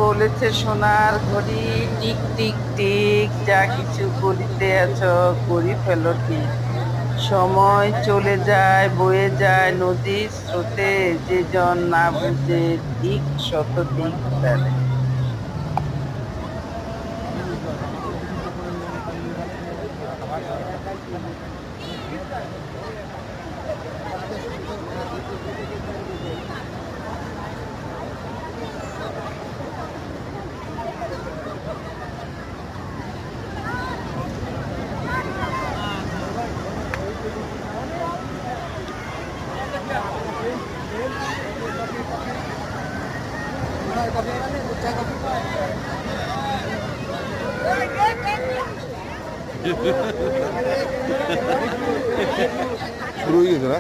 বলেছে সোনার ঘড়ি, টিক টিক টিক, যা কিছু করিতে আছো করি ফেলো ঠিক। সময় চলে যায়, বয়ে যায় নদীর স্রোতে, যে জন না বুঝে ঠিক শত দিক ফেলে। শুরু হয়ে গেছে না?